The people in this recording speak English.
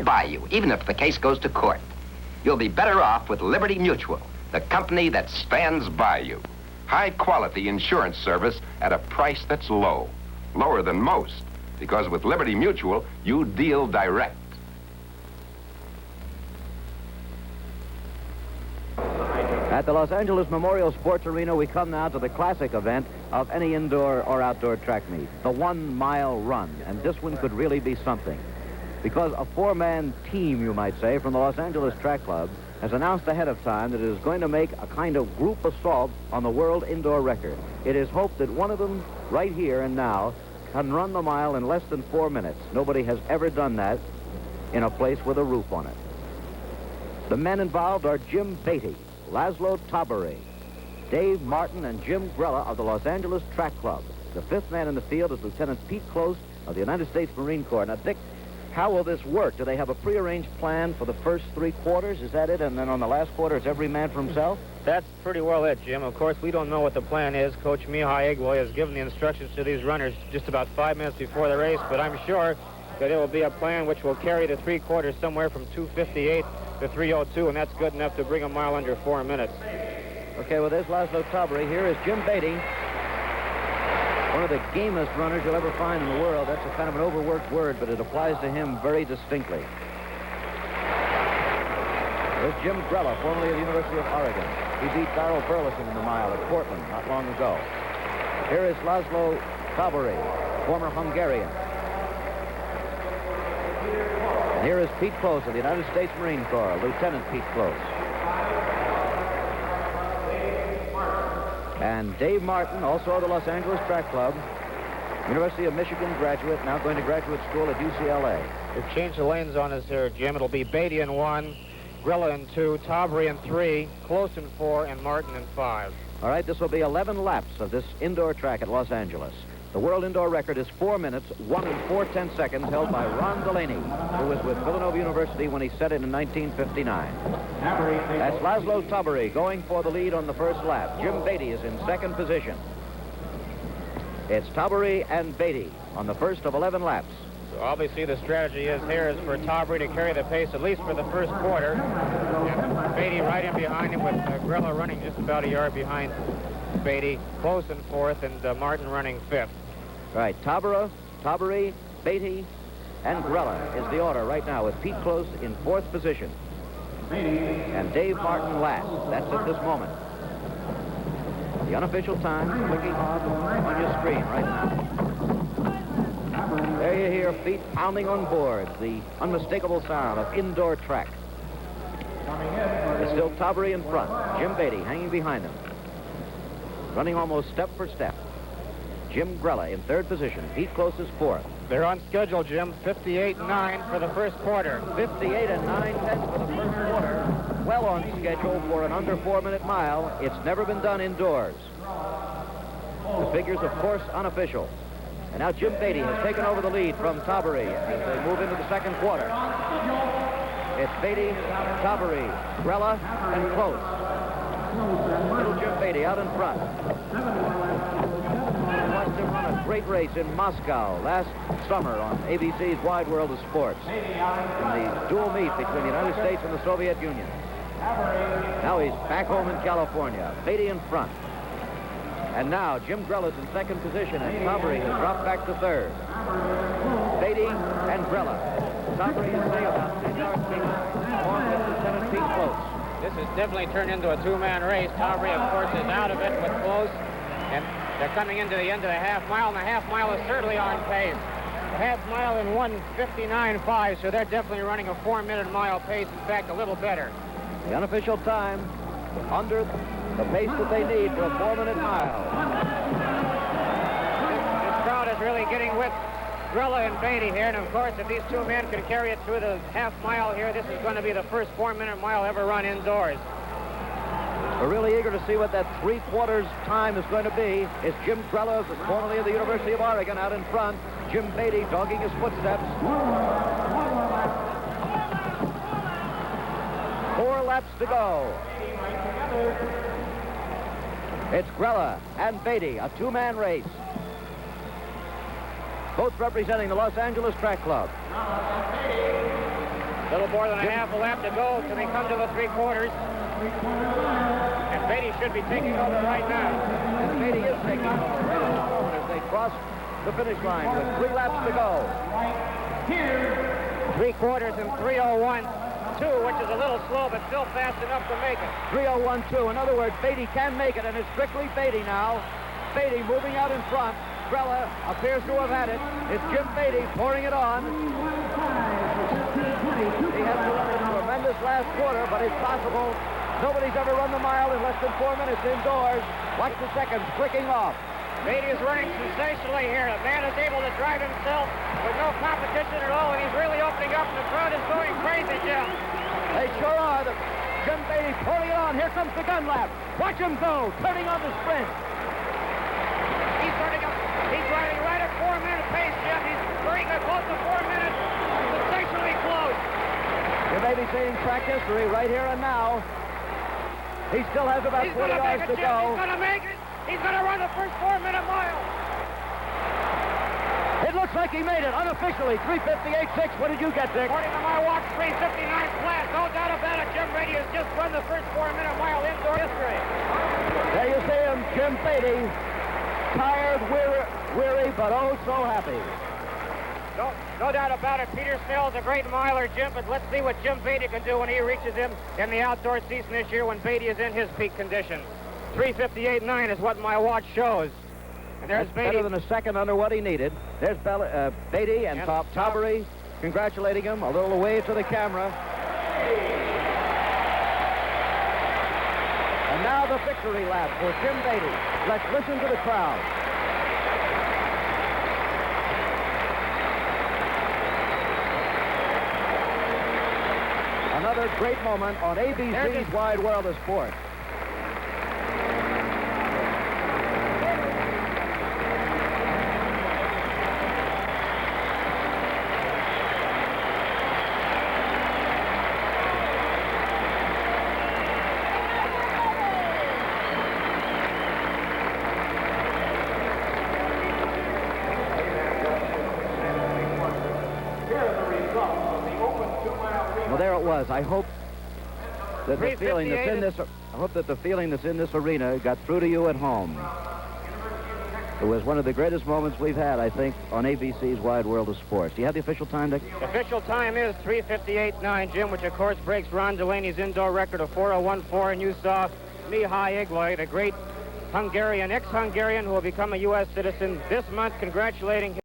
by you, even if the case goes to court. You'll be better off with Liberty Mutual, the company that stands by you. High-quality insurance service at a price that's low. Lower than most, because with Liberty Mutual, you deal direct. At the Los Angeles Memorial Sports Arena, we come now to the classic event of any indoor or outdoor track meet, the 1 mile run. And this one could really be something, because a 4-man team, you might say, from the Los Angeles Track Club has announced ahead of time that it is going to make a kind of group assault on the world indoor record. It is hoped that one of them, right here and now, can run the mile in less than 4 minutes. Nobody has ever done that in a place with a roof on it. The men involved are Jim Beatty, Laszlo Tabary, Dave Martin, and Jim Grella of the Los Angeles Track Club. The 5th man in the field is Lieutenant Pete Close of the United States Marine Corps. Now, Dick, how will this work? Do they have a prearranged plan for the first 3 quarters? Is that it? And then on the last quarter, it's every man for himself? That's pretty well it, Jim. Of course, we don't know what the plan is. Coach Mihai Igwe has given the instructions to these runners just about 5 minutes before the race, but I'm sure that it will be a plan which will carry the 3 quarters somewhere from 2:58 to 3:02, and that's good enough to bring a mile under 4 minutes. Okay, well, there's Laszlo Tabary. Here is Jim Beatty, one of the gamest runners you'll ever find in the world. That's a kind of an overworked word, but it applies to him very distinctly. There's Jim Grella, formerly of the University of Oregon. He beat Darrell Burleson in the mile at Portland not long ago. Here is Laszlo Tabary, former Hungarian. And here is Pete Close of the United States Marine Corps, Lieutenant Pete Close. And Dave Martin, also of the Los Angeles Track Club, University of Michigan graduate, now going to graduate school at UCLA. We've changed the lanes on us here, Jim. It'll be Beatty in 1, Grella in 2, Tabary in 3, Close in 4, and Martin in 5. All right, this will be 11 laps of this indoor track at Los Angeles. The world indoor record is 4 minutes, 1 and 4/10 seconds, held by Ron Delaney, who was with Villanova University when he set it in 1959. That's Laszlo Tabary going for the lead on the first lap. Jim Beatty is in second position. It's Tabary and Beatty on the first of 11 laps. So obviously the strategy is for Tabary to carry the pace at least for the first quarter. And Beatty right in behind him with Grella running just about a yard behind Beatty, Close in 4th, and Martin running 5th. Right, Tabary, Beatty, and Grella is the order right now, with Pete Close in 4th position. And Dave Martin last. That's at this moment. The unofficial time clicking on your screen right now. There you hear feet pounding on boards, the unmistakable sound of indoor track. It's still Tabary in front, Jim Beatty hanging behind him, running almost step for step. Jim Grella in 3rd position. Pete Close is 4th. They're on schedule, Jim. 58-9 for the first quarter. 58 and 9/10 for the first quarter. Well on schedule for an under 4-minute mile. It's never been done indoors. The figures, of course, unofficial. And now Jim Beatty has taken over the lead from Tabary as they move into the second quarter. It's Beatty, Tabary, Grella, and Close. Little Jim Beatty out in front. Watched him run a great race in Moscow last summer on ABC's Wide World of Sports in the dual meet between the United States and the Soviet Union. Now he's back home in California. Beatty in front. And now Jim Grella's in second position, and Tabary has dropped back to 3rd. Beatty and Grella. Tabary is saying about 10 yards behind, along with Lieutenant Pete Close. This has definitely turned into a 2-man race. Tabary, of course, is out of it with Close, and they're coming into the end of the half mile, and the half mile is certainly on pace. The half mile in 1:59.5, so they're definitely running a 4-minute mile pace, in fact, a little better. The unofficial time under the pace that they need for a 4-minute mile. This crowd is really getting with Grella and Beatty here, and of course, if these 2 men can carry it through the half mile here, this is going to be the first 4-minute mile ever run indoors. We're really eager to see what that 3/4 time is going to be. It's Jim Grella, formerly of the University of Oregon, out in front. Jim Beatty dogging his footsteps. 4 laps to go. It's Grella and Beatty, a 2-man race. Both representing the Los Angeles Track Club. Little more than a half a lap to go till we come to the three-quarters. And Beatty should be taking over right now. And Beatty is taking over right at the moment as they cross the finish line with 3 laps to go. Three-quarters in 3:01.2, which is a little slow, but still fast enough to make it. 3:01.2. In other words, Beatty can make it, and it's strictly Beatty now. Beatty moving out in front. Grella appears to have had it. It's Jim Beatty pouring it on. He has to run a tremendous last quarter, but it's possible. Nobody's ever run the mile in less than 4 minutes indoors. Watch the seconds clicking off. Beatty is running sensationally here. The man is able to drive himself with no competition at all, and he's really opening up, and the crowd is going crazy, Jim. They sure are. Jim Beatty pouring it on. Here comes the gun lap. Watch him go, turning on the sprint. He's running up. He's riding right at 4-minute pace, Jim. He's very close to 4 minutes. Sensationally close. You may be seeing track history right here and now. He still has about 40 yards to go. He's going to make it. He's going to run the first 4-minute mile. It looks like he made it unofficially. 3:58.6. What did you get, Dick? According to my watch, 3:59 flat. No doubt about it. Jim Beatty has just run the first 4-minute mile indoor history. There you see him, Jim Beatty. Tired, weary, but oh so happy. No doubt about it. Peter Snell's a great miler, Jim, but let's see what Jim Beatty can do when he reaches him in the outdoor season this year when Beatty is in his peak condition. 3:58.9 is what my watch shows. And there's That's Beatty. better than a second under what he needed. There's Beatty and Taubery congratulating him a little away to the camera. And now the victory lap for Jim Beatty. Let's listen to the crowd. Another great moment on ABC's Wide World of Sport. Well, there it was. I hope that the feeling that's in this. I hope that the feeling that's in this arena got through to you at home. It was one of the greatest moments we've had, I think, on ABC's Wide World of Sports. Do you have the official time, Dick? The official time is 3:58.9, Jim, which of course breaks Ron Delaney's indoor record of 4:01.4, and you saw Mihai Igloy, the great Hungarian, ex-Hungarian who will become a U.S. citizen this month, congratulating him.